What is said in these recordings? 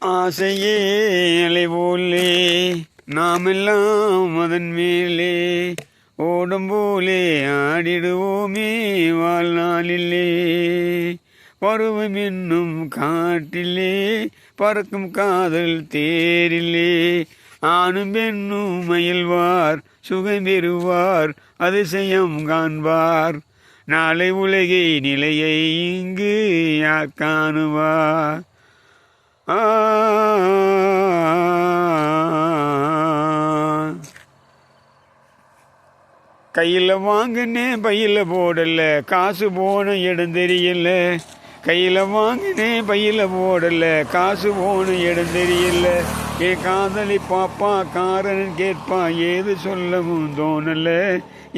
ஆசையே அலை போலே நாமெல்லாம் அதன் மேலே ஓடும் போலே ஆடிடுவோமே வாழ்நாளிலே. பருவம் என்னும் காட்டிலே பறக்கும் காதல் தேரிலே ஆணும் பெண்ணும் மயில்வார் சுகம் பெறுவார் அதிசயம் காண்பார். நாளை உலகை நிலையை இங்கு யார் காணுவார்? கையில் வாங்கினேன் பையில் போடல காசு போன இடம் தெரியல. கையில் வாங்கினேன் பையில் போடல காசு போன இடம் தெரியல. என் காதலி பாப்பா காரன் கேட்பா ஏது சொல்லவும் தோணல.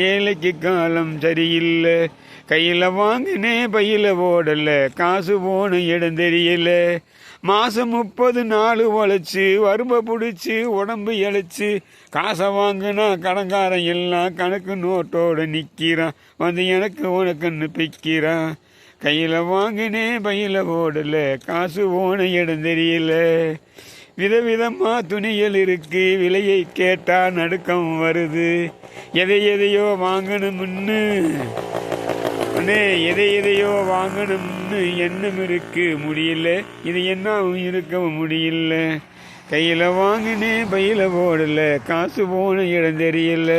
ஏழைக்கு காலம் சரியில்லை. கையில் வாங்கினேன் பையில் போடல காசு போன இடம் தெரியல. மாதம் 30 நாள் உழைச்சி வறுமை பிடிச்சி உடம்பு இழைச்சி காசை வாங்கினா கடங்காரன் எல்லாம் கணக்கு நோட்டோடு நிற்கிறான். வந்து எனக்கு உனக்குன்னு பிக்கிறான். கையில் வாங்கினேன் பையில் போடல காசு போன இடம் தெரியல. விதவிதமாக துணிகள் இருக்கு விலையை கேட்டால் நடுக்கம் வருது. எதையோ வாங்கணும்னு எதையோ வாங்கணும்னு எண்ணம் இருக்கு முடியல. இது என்ன இருக்கவும் முடியல. கையில் வாங்கினேன் பையில் போடல காசு போன இடம் தெரியல.